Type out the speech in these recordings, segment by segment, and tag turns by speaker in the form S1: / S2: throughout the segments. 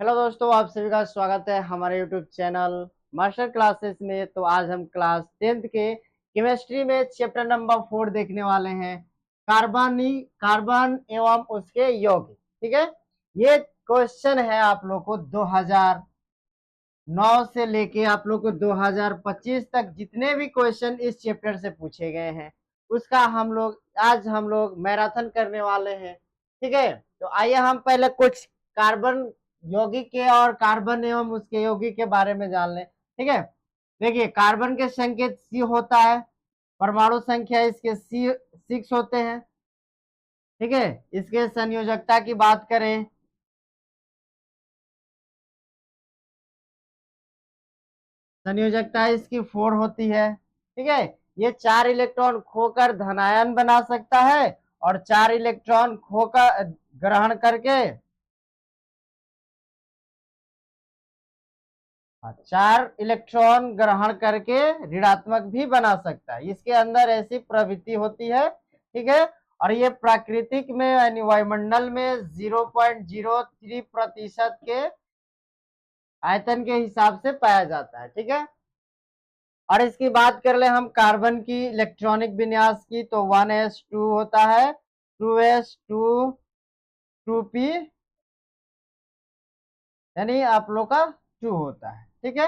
S1: Hello दोस्तों, आप सभी का स्वागत है हमारे यूट्यूब चैनल मास्टर क्लासेस में। तो आज हम क्लास 10th के केमिस्ट्री में चैप्टर नंबर 4 देखने वाले हैं, कार्बन एवं उसके यौगिक। ठीक है, ये क्वेश्चन है आप लोग को 2009 से लेके आप लोग को 2025 तक जितने भी क्वेश्चन इस चैप्टर से पूछे गए हैं उसका हम लोग मैराथन करने वाले हैं। ठीक है, तो आइए हम पहले कुछ कार्बन यौगिक के और कार्बन एवं उसके यौगिक के बारे में जान लें। ठीक है, देखिए कार्बन के संकेत सी होता है, परमाणु संख्या इसके सी 6 होते हैं। ठीक है, इसके संयोजकता की बात करें, संयोजकता इसकी 4 होती है। ठीक है, ये 4 इलेक्ट्रॉन खोकर धनायन बना सकता है और 4 इलेक्ट्रॉन खोकर ग्रहण करके 4 इलेक्ट्रॉन ग्रहण करके ऋणात्मक भी बना सकता है। इसके अंदर ऐसी प्रवृत्ति होती है। ठीक है, और ये प्राकृतिक में यानी वायुमंडल में 0.03% के आयतन के हिसाब से पाया जाता है। ठीक है, और इसकी बात कर ले हम कार्बन की इलेक्ट्रॉनिक विन्यास की, तो 1s2 होता है, 2s2 2p यानी आप लोग का 2 होता है। ठीक है,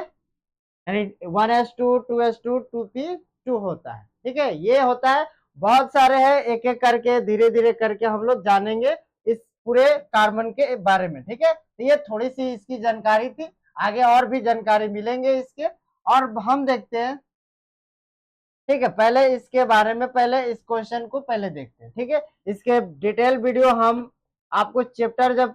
S1: यानी 1s2 2s2 2p2 होता है। ठीक है, ये होता है, बहुत सारे हैं, एक एक करके धीरे धीरे करके हम लोग जानेंगे इस पूरे कार्बन के बारे में। ठीक है, तो ये थोड़ी सी इसकी जानकारी थी, आगे और भी जानकारी मिलेंगे इसके। और हम देखते हैं, ठीक है, पहले इसके बारे में, पहले इस क्वेश्चन को पहले देखते हैं। ठीक है, इसके डिटेल वीडियो हम आपको चैप्टर जब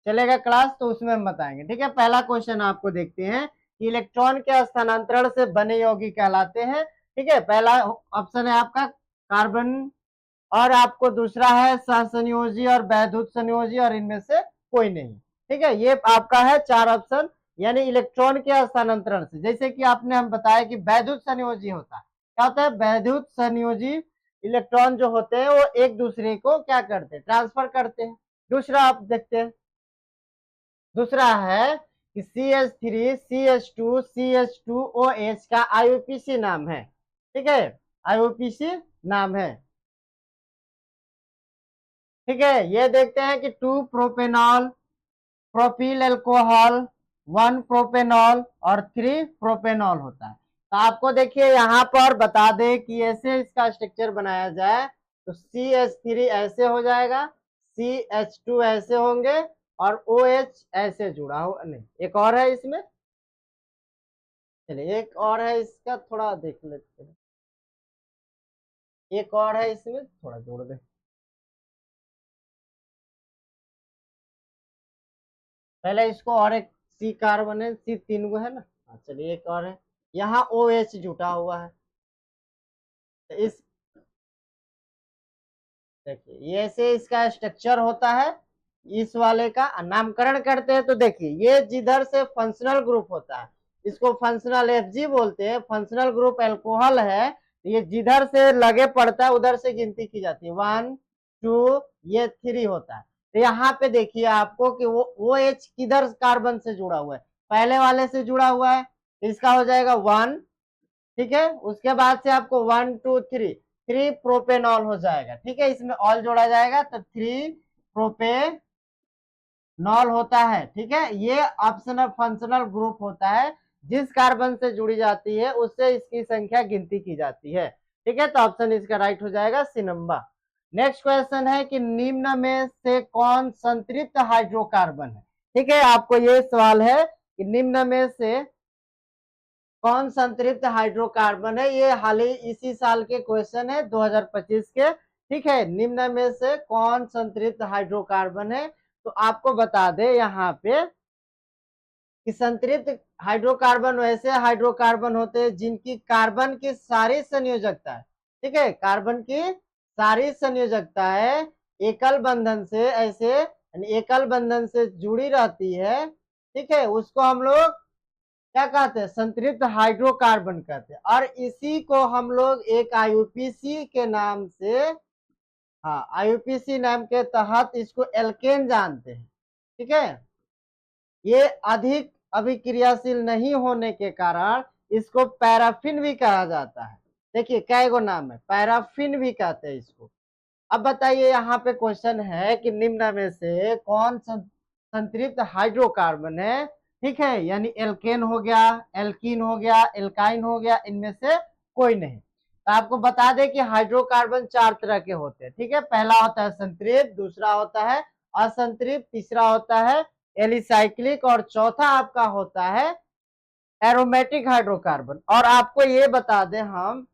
S1: चलेगा क्लास तो उसमें हम बताएंगे। ठीक है, पहला क्वेश्चन आपको देखते हैं कि इलेक्ट्रॉन के स्थानांतरण से बने यौगिक कहलाते हैं। ठीक है, पहला ऑप्शन है आपका कार्बन, और आपको दूसरा है सहसंयोजी और वैद्युत संयोजी, और इनमें से कोई नहीं। ठीक है, ये आपका है 4 ऑप्शन, यानी इलेक्ट्रॉन के स्थानांतरण से। जैसे कि आपने हम बताया कि वैद्युत संयोजी होता है, क्या होता है वैद्युत संयोजी, इलेक्ट्रॉन जो होते हैं वो एक दूसरे को क्या करते हैं, ट्रांसफर करते हैं। दूसरा आप देखते हैं, दूसरा है कि CH3 CH2 CH2OH का IUPAC नाम है। ठीक है, IUPAC नाम है। ठीक है, ये देखते हैं कि 2 प्रोपेनॉल, प्रोपिल एल्कोहल, 1 प्रोपेनॉल और 3 प्रोपेनॉल होता है। तो आपको देखिए यहाँ पर बता दे कि ऐसे इसका स्ट्रक्चर बनाया जाए तो CH3 ऐसे हो जाएगा, CH2 ऐसे होंगे और OH ऐसे जुड़ा हो। नहीं, एक और है इसमें, चलिए एक और है इसका, थोड़ा देख लेते हैं। एक और है इसमें, थोड़ा जोड़ दे। पहले इसको, और एक सी कार्बन है, सी 3 गो है ना। हाँ, चलिए एक और है, यहाँ OH जुटा हुआ है। तो इस देखिए ये ऐसे इसका स्ट्रक्चर होता है। इस वाले का नामकरण करते हैं तो देखिए ये जिधर से फंक्शनल ग्रुप होता है इसको फंक्शनल FG बोलते हैं, फंक्शनल ग्रुप एल्कोहल है। ये जिधर से लगे पड़ता है उधर से गिनती की जाती है, 1 2 ये 3 होता है। तो यहाँ पे देखिए आपको कि वो OH किधर कार्बन से जुड़ा हुआ है, पहले वाले से जुड़ा हुआ है, तो इसका हो जाएगा 1। ठीक है, उसके बाद से आपको 1 2 3 प्रोपेनॉल हो जाएगा। ठीक है, इसमें ऑल जोड़ा जाएगा तो 3 प्रोपेनॉल होता है। ठीक है, ये ऑप्शनल फंक्शनल ग्रुप होता है, जिस कार्बन से जुड़ी जाती है उससे इसकी संख्या गिनती की जाती है। ठीक है, तो ऑप्शन इसका राइट हो जाएगा सी नंबर। नेक्स्ट क्वेश्चन है कि निम्न में से कौन संतृप्त हाइड्रोकार्बन है। ठीक है, आपको ये सवाल है कि निम्न में से कौन संतृप्त हाइड्रोकार्बन है, ये हाल ही इसी साल के क्वेश्चन है 2025 के। ठीक है, निम्न में से कौन संतृप्त हाइड्रोकार्बन है, तो आपको बता दे यहाँ पे कि संतृप्त हाइड्रोकार्बन वैसे हाइड्रोकार्बन होते हैं जिनकी कार्बन की सारी संयोजकता है। ठीक है, कार्बन की सारी संयोजकता है एकल बंधन से, ऐसे एकल बंधन से जुड़ी रहती है। ठीक है, उसको हम लोग क्या कहते हैं, संतृप्त हाइड्रोकार्बन कहते हैं, और इसी को हम लोग एक IUPAC के नाम से, हाँ IUPAC नाम के तहत इसको एल्केन जानते हैं। ठीक है, ये अधिक अभिक्रियाशील नहीं होने के कारण इसको पैराफिन भी कहा जाता है। देखिए कै गो नाम है, पैराफिन भी कहते हैं इसको। अब बताइए यहाँ पे क्वेश्चन है कि निम्न में से कौन सा संतृप्त हाइड्रोकार्बन है, ठीक है, यानी एल्केन हो गया, एल्कीन हो गया, एल्काइन हो गया, इनमें से कोई नहीं। तो आपको बता दें कि हाइड्रोकार्बन 4 तरह के होते हैं, ठीक है। पहला होता है संतृप्त, दूसरा होता है असंतृप्त, तीसरा होता है एलिसाइक्लिक और चौथा आपका होता है एरोमेटिक हाइड्रोकार्बन। और आपको ये बता दें हम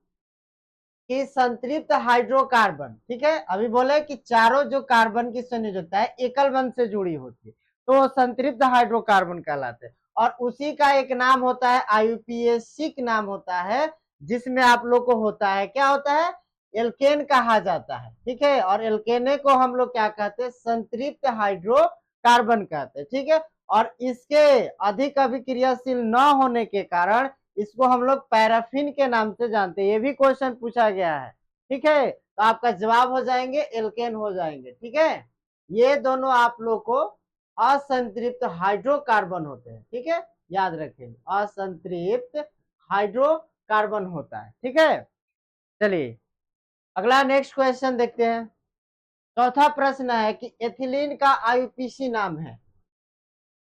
S1: कि संतृप्त हाइड्रोकार्बन, ठीक है, अभी बोले कि चारों जो कार्बन की संयोजकता है एकल बंध से जुड़ी होती है तो संतृप्त हाइड्रोकार्बन कहलाते हैं। और उसी का एक नाम होता है आईयूपीएसिक नाम होता है, जिसमें आप लोग को होता है, क्या होता है, एल्केन कहा जाता है, ठीक है। और एल्केने को हम लोग क्या कहते हैं, संतृप्त हाइड्रोकार्बन कहते हैं, ठीक है। और इसके अधिक अभिक्रियाशील न होने के कारण इसको हम लोग पैराफिन के नाम से जानते हैं। ये भी क्वेश्चन पूछा गया है, ठीक है। तो आपका जवाब हो जाएंगे एल्केन हो जाएंगे, ठीक है। ये दोनों आप लोग को असंतृप्त हाइड्रोकार्बन होते हैं, ठीक है, याद रखें असंतृप्त हाइड्रोकार्बन होता है, ठीक है। चलिए अगला नेक्स्ट क्वेश्चन देखते हैं। चौथा प्रश्न है कि एथिलीन का आईयूपीसी नाम है,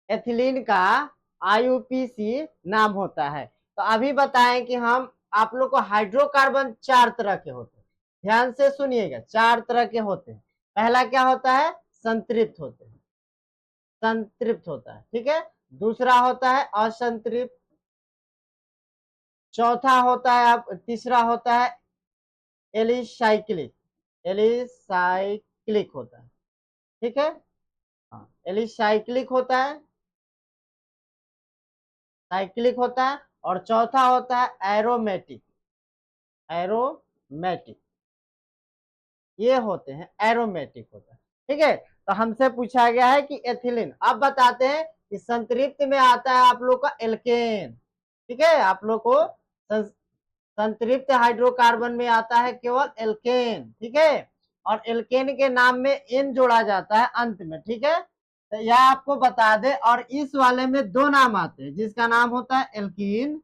S1: एथिलीन का आईयूपीसी नाम होता है। तो अभी बताएं कि हम आप लोग को हाइड्रोकार्बन 4 तरह के होते हैं, ध्यान से सुनिएगा, 4 तरह के होते हैं। पहला क्या होता है, संतृप्त होते हैं, संतृप्त होता है, ठीक है। दूसरा होता है असंतृप्त, चौथा होता है आप, तीसरा होता है एलिसाइक्लिक, एलिसाइक्लिक होता है, ठीक है। हाँ एलिसाइक्लिक होता है, साइक्लिक होता है, और चौथा होता है एरोमेटिक, एरोमेटिक, ये होते हैं एरोमेटिक होता है, ठीक है। तो हमसे पूछा गया है कि एथिलीन, अब बताते हैं कि संतृप्त में आता है आप लोग का एल्केन, ठीक है। आप लोग को संतृप्त हाइड्रोकार्बन में आता है केवल एल्केन, ठीक है। और एल्केन के नाम में एन जोड़ा जाता है अंत में, ठीक है। तो यह आपको बता दे। और इस वाले में दो नाम आते हैं, जिसका नाम होता है एल्कीन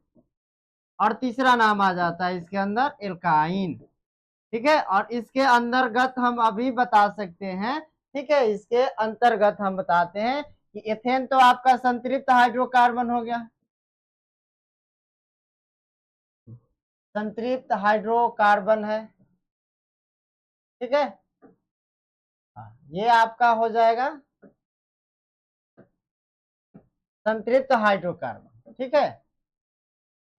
S1: और तीसरा नाम आ जाता है इसके अंदर एल्काइन, ठीक है। और इसके अंतर्गत हम अभी बता सकते हैं, ठीक है, इसके अंतर्गत हम बताते हैं कि एथेन तो आपका संतृप्त हाइड्रोकार्बन हो गया, संतृप्त हाइड्रोकार्बन है, ठीक है। ये आपका हो जाएगा संतृप्त हाइड्रोकार्बन, ठीक है,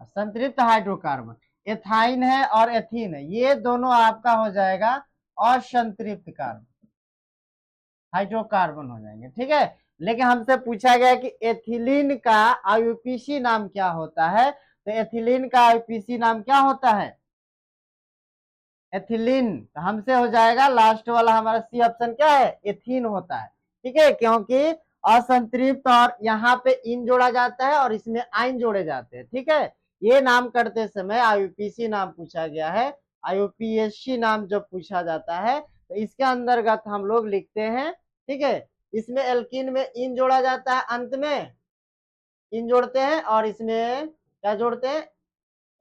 S1: संतृप्त हाइड्रोकार्बन। एथाइन है और एथीन है, ये दोनों आपका हो जाएगा असंतृप्त कार्बन, हाइड्रोकार्बन हो जाएंगे, ठीक है। लेकिन हमसे पूछा गया कि एथिलीन का आईयूपीसी नाम क्या होता है, तो एथिलीन का आईयूपीसी नाम क्या होता है, एथिलीन। हमसे हो जाएगा लास्ट वाला हमारा सी ऑप्शन क्या है, एथीन होता है, ठीक है। क्योंकि असंतृप्त और यहाँ पे इन जोड़ा जाता है और इसमें आइन जोड़े जाते हैं, ठीक है। ये नाम करते समय आईयूपीसी नाम पूछा गया है, आईयूपीएससी नाम जब पूछा जाता है तो इसके अंतर्गत हम लोग लिखते हैं, ठीक है। इसमें एल्कीन में इन जोड़ा जाता है, अंत में इन जोड़ते हैं, और इसमें क्या जोड़ते हैं,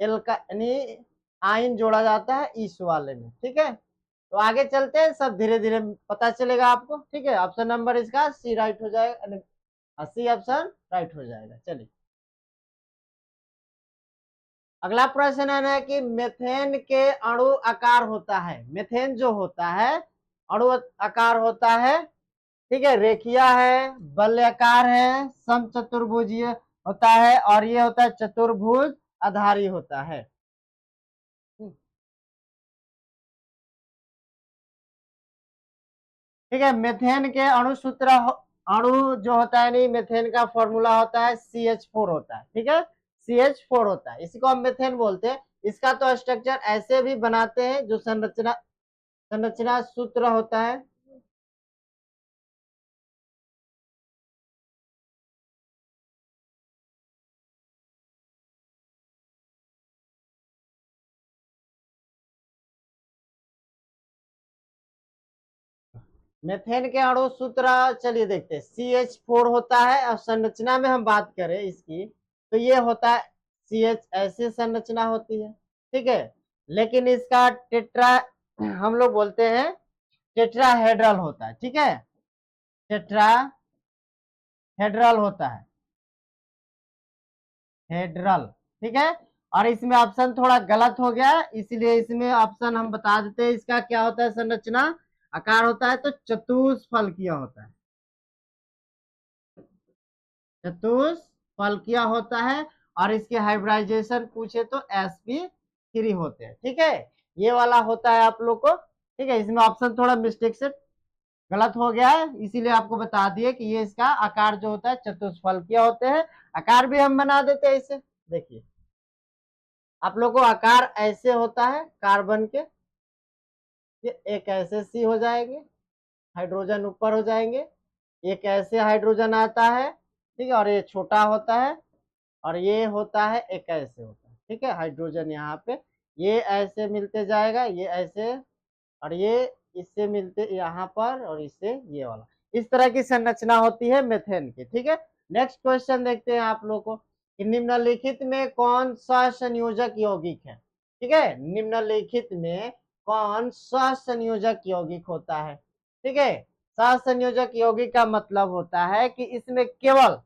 S1: एल्का यानी आइन जोड़ा जाता है इस वाले में, ठीक है। तो आगे चलते हैं, सब धीरे धीरे पता चलेगा आपको, ठीक है। ऑप्शन नंबर इसका सी राइट हो जाएगा, सी ऑप्शन राइट हो जाएगा। चलिए अगला प्रश्न है कि मेथेन के अणु आकार होता है, मेथेन जो होता है अणु आकार होता है, ठीक है, रेखीय है, वलयाकार है, समचतुर्भुजीय होता है, और ये होता है चतुर्भुज आधारी होता है। ठीक है, मेथेन के अणु सूत्र, अणु जो होता है नहीं, मेथेन का फॉर्मूला होता है CH4 होता है, ठीक है, CH4 होता है, इसको हम मेथेन बोलते हैं। इसका तो स्ट्रक्चर ऐसे भी बनाते हैं जो संरचना संरचना सूत्र होता है। मेथेन के अणु सूत्र चलिए देखते हैं। CH4 होता है, और संरचना में हम बात करें इसकी तो ये होता है CH, ऐसी संरचना होती है, ठीक है। लेकिन इसका टेट्रा हम लोग बोलते हैं टेट्राहेड्रल होता है, ठीक है, टेट्राहेड्रल होता है, हेड्रल, ठीक है। और इसमें ऑप्शन थोड़ा गलत हो गया, इसलिए इसमें ऑप्शन हम बता देते हैं। इसका क्या होता है संरचना, आकार होता है तो चतुष्फलकीय होता है, चतुष्फलकीय होता है। और इसके हाइब्रिडाइजेशन पूछे तो sp3 होते हैं, ठीक है। ये वाला होता है आप लोग को, ठीक है। इसमें ऑप्शन थोड़ा मिस्टेक से गलत हो गया है, इसीलिए आपको बता दिए कि ये इसका आकार जो होता है चतुष्फलकीय होते हैं। आकार भी हम बना देते हैं इसे, देखिए आप लोग को आकार ऐसे होता है कार्बन के, ये एक ऐसे सी हो जाएंगे, हाइड्रोजन ऊपर हो जाएंगे, एक ऐसे हाइड्रोजन आता है, ठीक है, और ये छोटा होता है, और ये होता है एक ऐसे होता है, ठीक है, हाइड्रोजन यहाँ पे ये ऐसे मिलते जाएगा, ये ऐसे, और ये इससे मिलते यहाँ पर, और इससे ये वाला, इस तरह की संरचना होती है मेथेन की, ठीक है। नेक्स्ट क्वेश्चन देखते हैं आप लोग को कि निम्नलिखित में कौन सा संयोजक यौगिक है, ठीक है। निम्नलिखित में कौन सा संयोजक यौगिक होता है, ठीक है। सहसंयोजक यौगिक का मतलब होता है कि इसमें केवल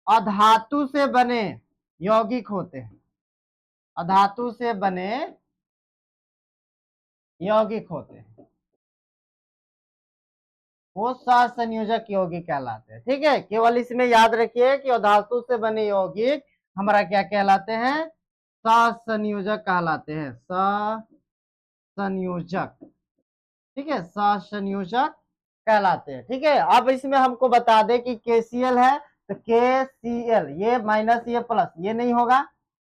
S1: अधातु से बने यौगिक होते हैं, अधातु से बने यौगिक होते हैं, वो सहसंयोजक यौगिक कहलाते हैं, ठीक है। केवल इसमें याद रखिए कि धातु से बने यौगिक हमारा क्या कहलाते हैं, सहसंयोजक कहलाते हैं, सहसंयोजक, ठीक है, सहसंयोजक कहलाते हैं, ठीक है। अब इसमें हमको बता दे कि KCl है तो KCl ये माइनस ये प्लस ये नहीं होगा,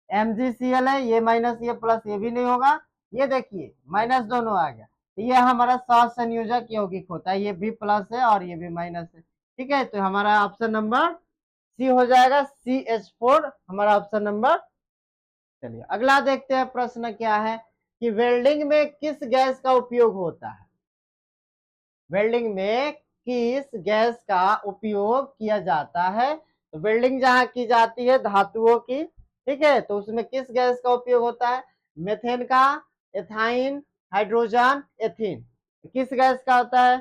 S1: MgCl है ये माइनस ये प्लस ये भी नहीं होगा, ये देखिए माइनस दोनों आ गया, तो ये हमारा सहसंयोजक यौगिक होता है, ये भी प्लस है और ये भी माइनस है, ठीक है। तो हमारा ऑप्शन नंबर सी हो जाएगा, CH4 हमारा ऑप्शन नंबर। चलिए अगला देखते हैं, प्रश्न क्या है कि वेल्डिंग में किस गैस का उपयोग होता है, वेल्डिंग में किस गैस का उपयोग किया जाता है। तो वेल्डिंग जहां की जाती है धातुओं की, ठीक है, तो उसमें किस गैस का उपयोग होता है, मेथेन का, एथाइन, हाइड्रोजन, एथीन, किस गैस का होता है।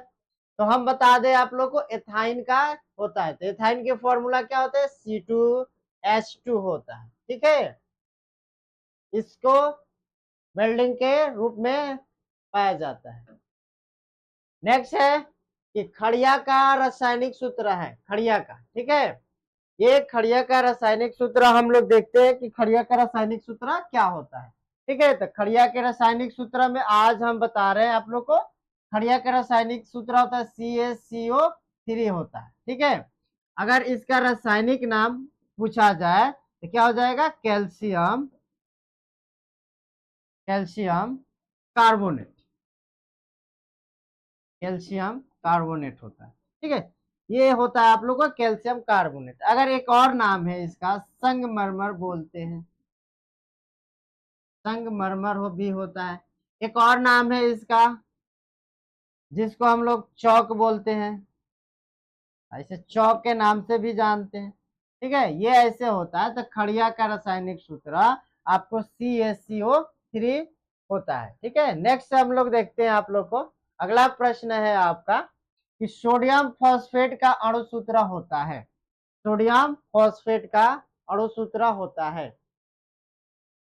S1: तो हम बता दें आप लोग को एथाइन का होता है, तो एथाइन के फॉर्मूला क्या होता है, C2H2 होता है, ठीक है। इसको वेल्डिंग के रूप में पाया जाता है। नेक्स्ट है कि खड़िया का रासायनिक सूत्र है, खड़िया का, ठीक है। ये खड़िया का रासायनिक सूत्र हम लोग देखते हैं कि खड़िया का रासायनिक सूत्र क्या होता है, ठीक है। तो खड़िया के रासायनिक सूत्र में आज हम बता रहे हैं आप लोग को, खड़िया का रासायनिक सूत्र होता है CaCO3 होता है, ठीक है। अगर इसका रासायनिक नाम पूछा जाए तो क्या हो जाएगा, calcium, calcium carbonate, calcium carbonate होता है, ठीक है। ये होता है आप लोग का कैल्शियम कार्बोनेट। अगर एक और नाम है इसका, संगमरमर बोलते हैं, संगमरमर हो भी होता है। एक और नाम है इसका जिसको हम लोग चौक बोलते हैं, ऐसे चौक के नाम से भी जानते हैं, ठीक है। ये ऐसे होता है। तो खड़िया का रासायनिक सूत्र आपको CaCO3 होता है, ठीक है। नेक्स्ट हम लोग देखते हैं आप लोग को, अगला प्रश्न है आपका कि सोडियम फॉस्फेट का अणु सूत्र होता है, सोडियम फॉस्फेट का अणु सूत्र होता है।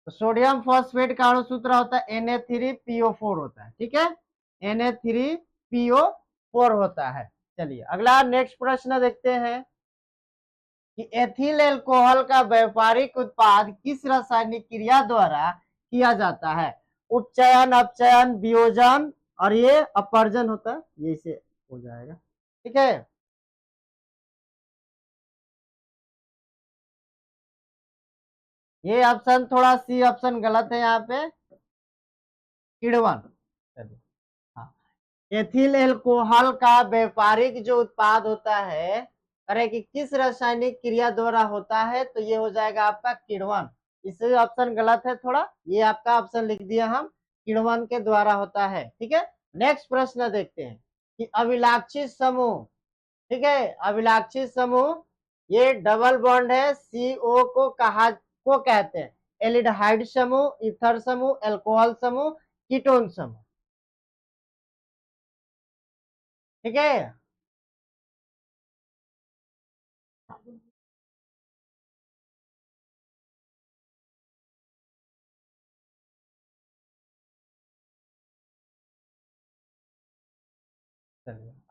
S1: तो सोडियम फॉस्फेट का अणु सूत्र होता है Na3PO4 होता है, ठीक है, Na3PO4 होता है। चलिए अगला नेक्स्ट प्रश्न देखते हैं कि एथिल एल्कोहल का व्यापारिक उत्पाद किस रासायनिक क्रिया द्वारा किया जाता है, उपचयन, अपचयन, वियोजन, और ये अपरजन होता है, ये इसे हो जाएगा, ठीक है। ये ऑप्शन थोड़ा सी ऑप्शन गलत है यहाँ पे, किण्वन। चलिए हाँ, एथिल एल्कोहल का व्यापारिक जो उत्पाद होता है, अरे कि किस रासायनिक क्रिया द्वारा होता है, तो ये हो जाएगा आपका किण्वन। इससे ऑप्शन गलत है थोड़ा, ये आपका ऑप्शन लिख दिया हम, किण्वन के द्वारा होता है, ठीक है। नेक्स्ट प्रश्न देखते हैं कि अभिलाक्षी समूह, ठीक है, अभिलाक्षी समूह ये डबल बॉन्ड है, CO को कहते हैं एल्डिहाइड समूह, ईथर समूह, एल्कोहल समूह, कीटोन समूह, ठीक है।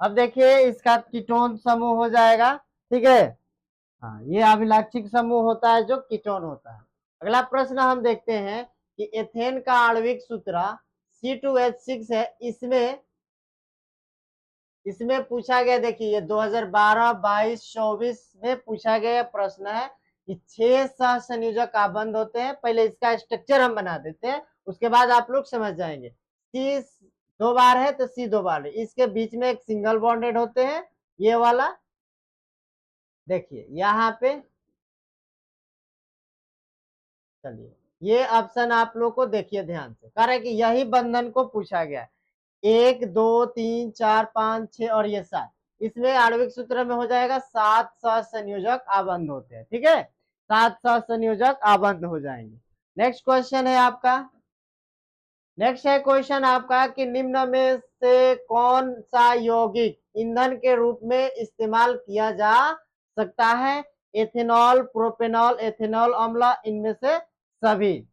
S1: अब देखिए इसका कीटोन समूह हो जाएगा, ठीक है। हाँ, ये अभिलाक्षिक समूह होता है जो कीटोन होता है। अगला प्रश्न हम देखते हैं कि एथेन का आणविक सूत्र C2H6 है। इसमें पूछा गया, देखिए ये 2012, 22, 24 में पूछा गया प्रश्न है कि 6 सहसंयोजक आबंध होते हैं। पहले इसका स्ट्रक्चर हम बना देते हैं, उसके बाद आप लोग समझ जाएंगे। C 2 बार है तो C 2 बार है, इसके बीच में एक सिंगल बॉन्डेड होते हैं, ये वाला देखिए यहाँ पे। चलिए ये ऑप्शन आप लोग को देखिए ध्यान से, कारण कि यही बंधन को पूछा गया है। 1, 2, 3, 4, 5, 6 और ये 7, इसमें आणविक सूत्र में हो जाएगा 7 सहसंयोजक आबंध होते हैं, ठीक है। 7 सहसंयोजक आबंध हो जाएंगे। नेक्स्ट क्वेश्चन है आपका, नेक्स्ट है क्वेश्चन आपका कि निम्न में से कौन सा यौगिक ईंधन के रूप में इस्तेमाल किया जा सकता है? एथेनॉल, प्रोपेनॉल, एथेनॉल अम्ल, इनमें से सभी,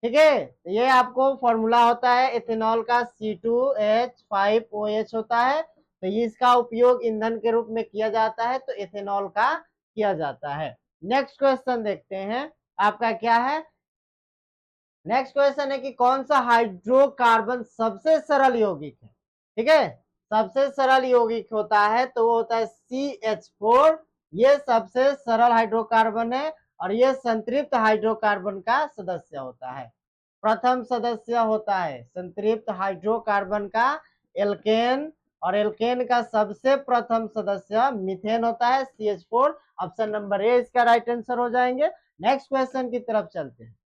S1: ठीक है। तो ये आपको फॉर्मूला होता है एथेनॉल का C2H5OH होता है, तो इसका उपयोग ईंधन के रूप में किया जाता है, तो एथेनॉल का किया जाता है। नेक्स्ट क्वेश्चन देखते हैं आपका क्या है। नेक्स्ट क्वेश्चन है कि कौन सा हाइड्रोकार्बन सबसे सरल यौगिक है, ठीक है। सबसे सरल यौगिक होता है तो वो होता है CH4, ये सबसे सरल हाइड्रोकार्बन है और ये संतृप्त हाइड्रोकार्बन का सदस्य होता है। प्रथम सदस्य होता है संतृप्त हाइड्रोकार्बन का एल्केन, और एल्केन का सबसे प्रथम सदस्य मीथेन होता है CH4। ऑप्शन नंबर ए इसका राइट आंसर हो जाएंगे। नेक्स्ट क्वेश्चन की तरफ चलते हैं।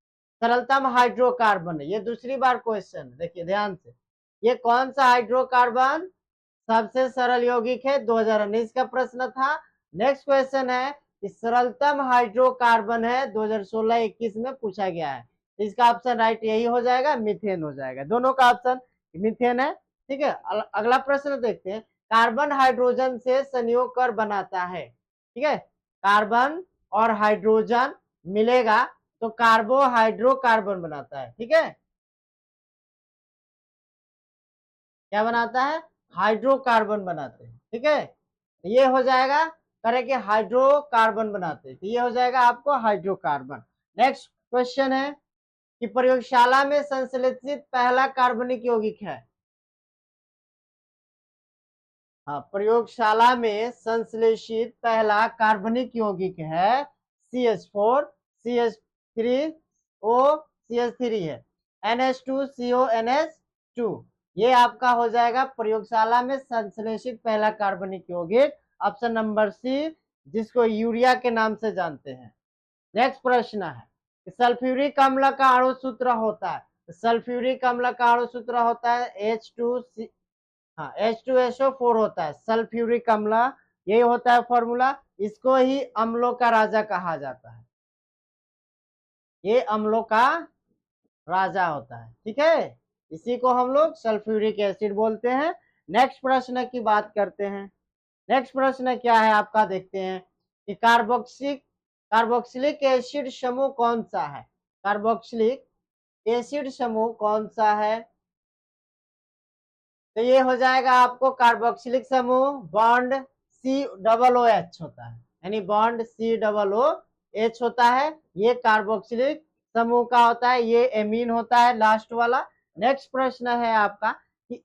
S1: सरलतम हाइड्रोकार्बन है, ये दूसरी बार क्वेश्चन, देखिए ध्यान से, ये कौन सा हाइड्रोकार्बन सबसे सरल यौगिक है, 2019 का प्रश्न था। नेक्स्ट क्वेश्चन है कि सरलतम हाइड्रोकार्बन है, 2016-21 में पूछा गया है। इसका ऑप्शन राइट यही हो जाएगा, मीथेन हो जाएगा, दोनों का ऑप्शन मीथेन है, ठीक है। अगला प्रश्न देखते हैं। कार्बन हाइड्रोजन से संयोग कर बनाता है, ठीक है। कार्बन और हाइड्रोजन मिलेगा तो कार्बोहाइड्रोकार्बन बनाता है, ठीक है। क्या बनाता है? हाइड्रोकार्बन बनाते हैं, ठीक है। तो ये हो जाएगा, करें कि हाइड्रोकार्बन बनाते हैं, तो ये हो जाएगा आपको हाइड्रोकार्बन। नेक्स्ट क्वेश्चन है कि प्रयोगशाला में संश्लेषित पहला कार्बनिक यौगिक है। हाँ, प्रयोगशाला में संश्लेषित पहला कार्बनिक यौगिक है CH4, CH3O, CH3 है, NH2CO, NH2, ये आपका हो जाएगा प्रयोगशाला में संश्लेषित पहला कार्बनिक यौगिक, ऑप्शन नंबर सी, जिसको यूरिया के नाम से जानते हैं। नेक्स्ट प्रश्न है सल्फ्यूरिक अम्ल का अणु सूत्र होता है, सल्फ्यूरिक अम्ल का अणु सूत्र होता है H2C, हाँ H2SO4 होता है सल्फ्यूरिक अम्ल, यही होता है फॉर्मूला। इसको ही अम्लों का राजा कहा जाता है, ये अम्लों का राजा होता है, ठीक है। इसी को हम लोग सल्फ्यूरिक एसिड बोलते हैं। नेक्स्ट प्रश्न की बात करते हैं। नेक्स्ट प्रश्न क्या है आपका, देखते हैं कि कार्बोक्सिलिक एसिड समूह कौन सा है? कार्बोक्सिलिक एसिड समूह कौन सा है? तो ये हो जाएगा आपको कार्बोक्सिलिक समूह बॉन्ड COOH होता है, यानी बॉन्ड COOH होता है, ये कार्बोक्सिलिक समूह का होता है, ये एमीन होता है लास्ट वाला। नेक्स्ट प्रश्न है आपका कि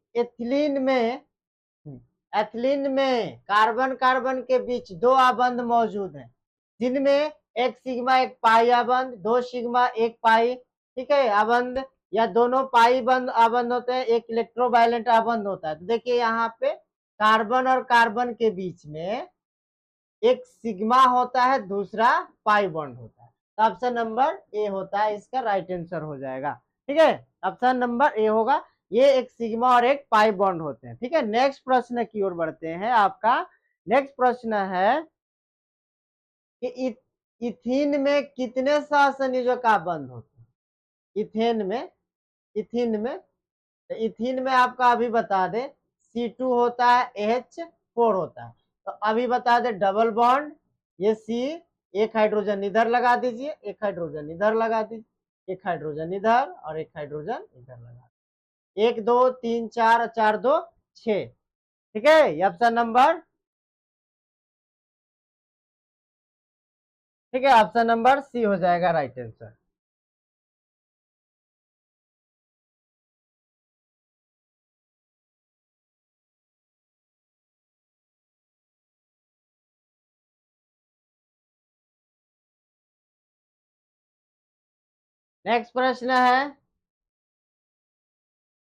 S1: एथिलीन में कार्बन कार्बन के बीच दो आबंध मौजूद हैं, जिनमें एक सिग्मा एक पाई आबंध, दो सिग्मा एक पाई, ठीक है, आबंध, या दोनों पाई बंद आबंध होते हैं, एक इलेक्ट्रोवायलेंट आबंध होता है। तो देखिए यहाँ पे कार्बन और कार्बन के बीच में एक सिग्मा होता है, दूसरा पाई बॉन्ड होता है, तो ऑप्शन नंबर ए होता है इसका राइट आंसर हो जाएगा, ठीक है। ऑप्शन नंबर ए होगा, ये एक सिग्मा और एक पाई बॉन्ड होते हैं। ठीक है, नेक्स्ट प्रश्न की ओर बढ़ते हैं। आपका नेक्स्ट प्रश्न है कि इथीन में कितने सहसंयोजक बंद होते हैं? इथेन में, इथीन में, तो इथीन में आपका अभी बता दे C2 होता है, H4 होता है। तो अभी बता दे डबल बॉन्ड, ये C, एक हाइड्रोजन इधर लगा दीजिए, एक हाइड्रोजन इधर लगा दीजिए, एक हाइड्रोजन इधर और एक हाइड्रोजन इधर लगा दीजिए। 1 2 3 4, 4 2 6। ठीक है, ये ऑप्शन नंबर, ठीक है, ऑप्शन नंबर सी हो जाएगा राइट आंसर। नेक्स्ट प्रश्न है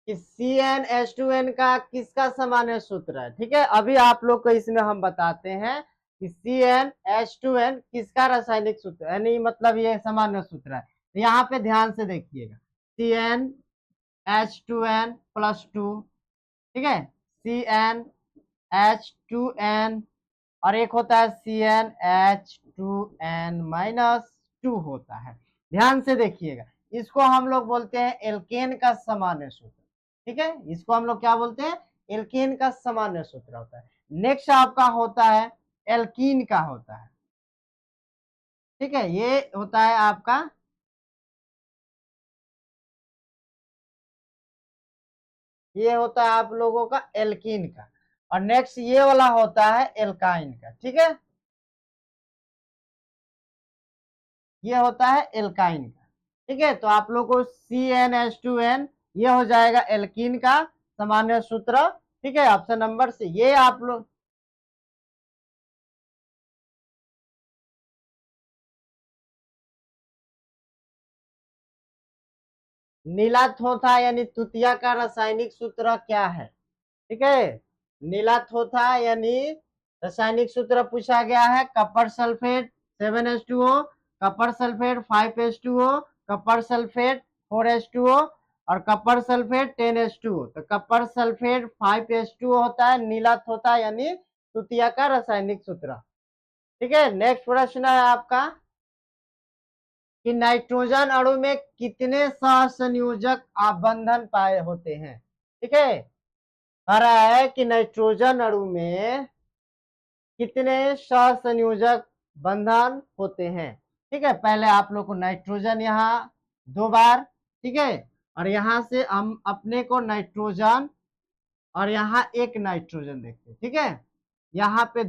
S1: कि CnH2n का किसका सामान्य सूत्र है? ठीक है, अभी आप लोग को इसमें हम बताते हैं कि CnH2n किसका रासायनिक सूत्र है, यानी मतलब ये सामान्य सूत्र है। तो यहाँ पे ध्यान से देखिएगा, CnH2n प्लस 2, ठीक है, CnH2n, और एक होता है CnH2n माइनस 2 होता है। ध्यान से देखिएगा, इसको हम लोग बोलते हैं एल्केन का सामान्य सूत्र। ठीक है, इसको हम लोग क्या बोलते हैं? एल्केन का सामान्य सूत्र होता है। नेक्स्ट आपका होता है एल्कीन का होता है। ठीक है, ये होता है आपका, ये होता है आप लोगों का एल्कीन का, और नेक्स्ट ये वाला होता है एल्काइन का। ठीक है, ये होता है एल्काइन का। ठीक है, तो आप लोग को CnH2n ये हो जाएगा एल्कीन का सामान्य सूत्र। ठीक है, ऑप्शन नंबर से ये आप लोग, नीलाथोथा यानी तुतिया का रासायनिक सूत्र क्या है? ठीक है, नीलाथोथा यानी रासायनिक सूत्र पूछा गया है, Kapoor sulphate 7H2O, Kapoor sulphate 5H2O, Kapoor sulphate 4H2O और कपर सल्फेट 10H2O। तो कपर सल्फेट 5H2O होता है नीलाथोथा यानी तुतिया का रासायनिक सूत्र। ठीक है, नेक्स्ट प्रश्न है आपका कि नाइट्रोजन अणु में कितने सहसंयोजक बंधन पाए होते हैं? ठीक है, कह रहा है कि नाइट्रोजन अणु में कितने सहसंयोजक बंधन होते हैं। ठीक है, पहले आप लोग को नाइट्रोजन यहाँ 2 बार, ठीक है, और यहां से हम अपने को नाइट्रोजन और यहाँ एक नाइट्रोजन देखते हैं। ठीक है, यहाँ पे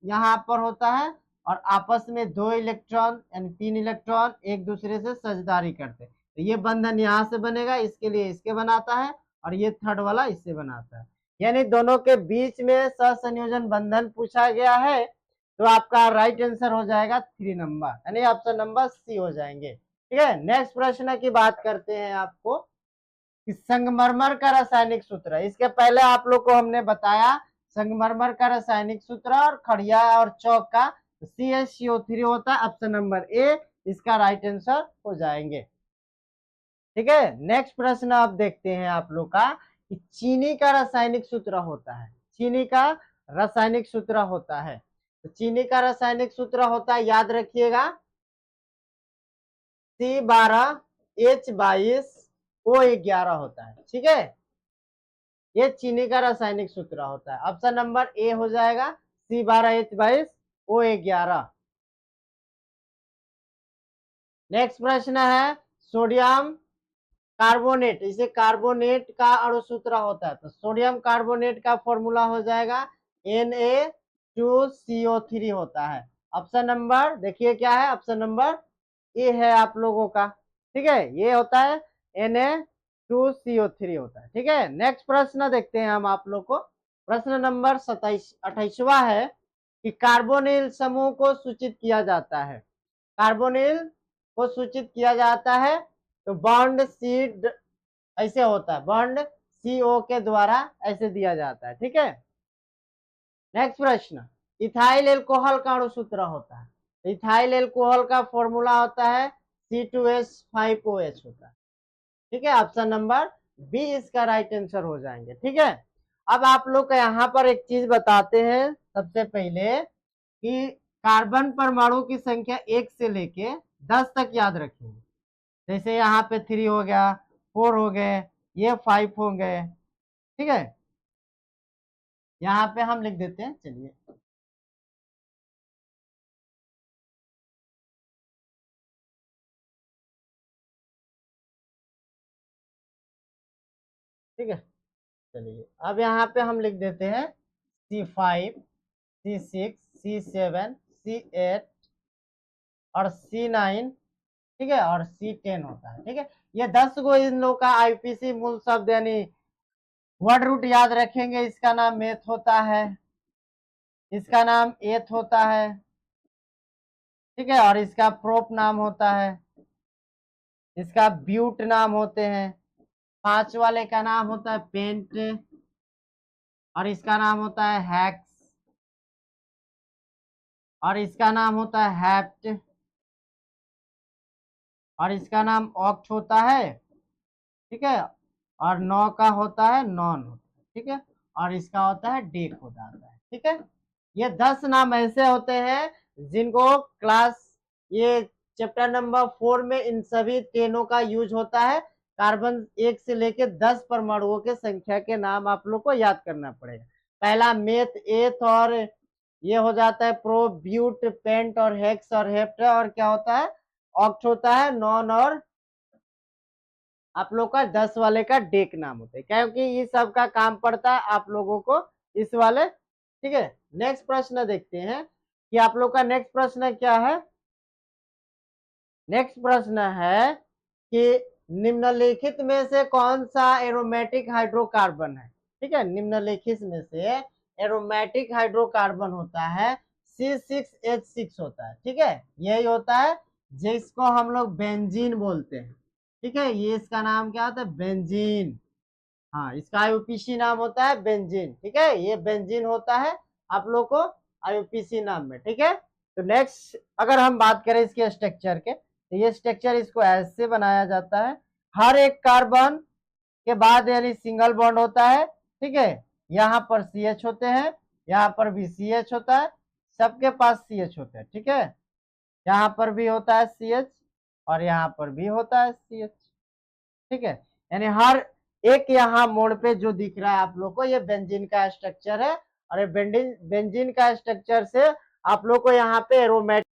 S1: यहाँ पर होता है और आपस में 2 इलेक्ट्रॉन यानी 3 इलेक्ट्रॉन एक दूसरे से साझेदारी करते हैं। तो ये बंधन यहाँ से बनेगा, इसके लिए इसके बनाता है, और ये थर्ड वाला इससे बनाता है, यानी दोनों के बीच में सहसंयोजन बंधन पूछा गया है। तो आपका राइट आंसर हो जाएगा 3 नंबर, यानी ऑप्शन नंबर सी हो जाएंगे। ठीक है, नेक्स्ट प्रश्न की बात करते हैं आपको कि संगमरमर का रासायनिक सूत्र है। इसके पहले आप लोग को हमने बताया संगमरमर का रासायनिक सूत्र और खड़िया और चौक का CaCO3 होता है। ऑप्शन नंबर ए इसका राइट आंसर हो जाएंगे। ठीक है, नेक्स्ट प्रश्न आप देखते हैं आप लोग का कि चीनी का रासायनिक सूत्र होता है, चीनी का रासायनिक सूत्र होता है। तो चीनी का रासायनिक सूत्र होता है, याद रखिएगा, C12H22O11 होता है। ठीक है, ये चीनी का रासायनिक सूत्र होता है। ऑप्शन नंबर ए हो जाएगा C12H22O11। नेक्स्ट प्रश्न है सोडियम कार्बोनेट, इसे कार्बोनेट का अणु सूत्र होता है। तो सोडियम कार्बोनेट का फॉर्मूला हो जाएगा Na2CO3 होता है। ऑप्शन नंबर देखिए क्या है, ऑप्शन नंबर ए है आप लोगों का। ठीक है, ये होता है Na2CO3 होता है। ठीक है, नेक्स्ट प्रश्न देखते हैं हम आप लोग को। प्रश्न नंबर 28वां है कि कार्बोनिल समूह को सूचित किया जाता है, कार्बोनिल को सूचित किया जाता है तो बॉन्ड सी ऐसे होता है, बॉन्ड CO के द्वारा ऐसे दिया जाता है। ठीक है, नेक्स्ट प्रश्न, इथाइल एल्कोहल का अणु सूत्र होता है। इथाइल एल्कोहल का फॉर्मूला होता है C2H5OH होता है। ठीक है, ऑप्शन नंबर बी इसका राइट आंसर हो जाएंगे। ठीक है, अब आप लोग का यहाँ पर एक चीज बताते हैं सबसे पहले कि कार्बन परमाणु की संख्या 1 से लेके 10 तक याद रखेंगे। जैसे यहाँ पे 3 हो गया, 4 हो गए, ये 5 हो गए। ठीक है, यहाँ पे हम लिख देते हैं, चलिए ठीक है। चलिए अब यहाँ पे हम लिख देते हैं C5, C6, C7, C8 और C9। ठीक है, और C10 होता है। ठीक है, ये 10 गो इन लोग का आईपीसी मूल शब्द यानी वर्ड रूट याद रखेंगे। इसका नाम मेथ होता है, इसका नाम एथ होता है। ठीक है, और इसका प्रोप नाम होता है, इसका ब्यूट नाम होते हैं। 5 वाले का नाम होता है पेंट, और इसका नाम होता है हैक्स, और इसका नाम होता है हैप्ट, और इसका नाम ऑक्ट होता है। ठीक है, और 9 का होता है नॉन होता है। ठीक है, और इसका होता है डेक हो जाता है। ठीक है, ये 10 नाम ऐसे होते हैं जिनको क्लास ये चैप्टर नंबर 4 में इन सभी 10 का यूज होता है। कार्बन 1 से लेके 10 परमाणुओं के संख्या के नाम आप लोग को याद करना पड़ेगा। पहला मेथ, एथ, और ये हो जाता है प्रो, ब्यूट, पेंट और हेक्स और हेप्ट, और क्या होता है ऑक्ट होता है, नॉन, और आप लोग का 10 वाले का डेक नाम होता है, क्योंकि ये सब का काम पड़ता है आप लोगों को इस वाले। ठीक है, नेक्स्ट प्रश्न देखते हैं कि आप लोग का नेक्स्ट प्रश्न क्या है। नेक्स्ट प्रश्न है कि निम्नलिखित में से कौन सा एरोमेटिक हाइड्रोकार्बन है। ठीक है, निम्नलिखित में से एरोमेटिक हाइड्रोकार्बन होता है C6H6 होता है। ठीक है, यही होता है जिसको हम लोग बेंजीन बोलते हैं। ठीक है, ये इसका नाम क्या होता है, बेंजीन। हाँ, इसका आईयूपीसी नाम होता है बेंजीन। ठीक है, ये बेंजीन होता है आप लोग को आईयूपीसी नाम में। ठीक है, तो नेक्स्ट अगर हम बात करें इसके स्ट्रक्चर के, तो ये स्ट्रक्चर इसको ऐसे बनाया जाता है। हर एक कार्बन के बाद यानी सिंगल बॉन्ड होता है। ठीक है, यहाँ पर CH होते हैं, यहाँ पर भी CH होता है, सबके पास CH होता है। ठीक है, यहाँ पर भी होता है CH, और यहाँ पर भी होता है CH। ठीक है, यानी हर एक यहाँ मोड़ पे जो दिख रहा है आप लोग को, ये बेंजीन का स्ट्रक्चर है। और ये बेंजीन का स्ट्रक्चर से आप लोग को यहाँ पे एरोमेटिक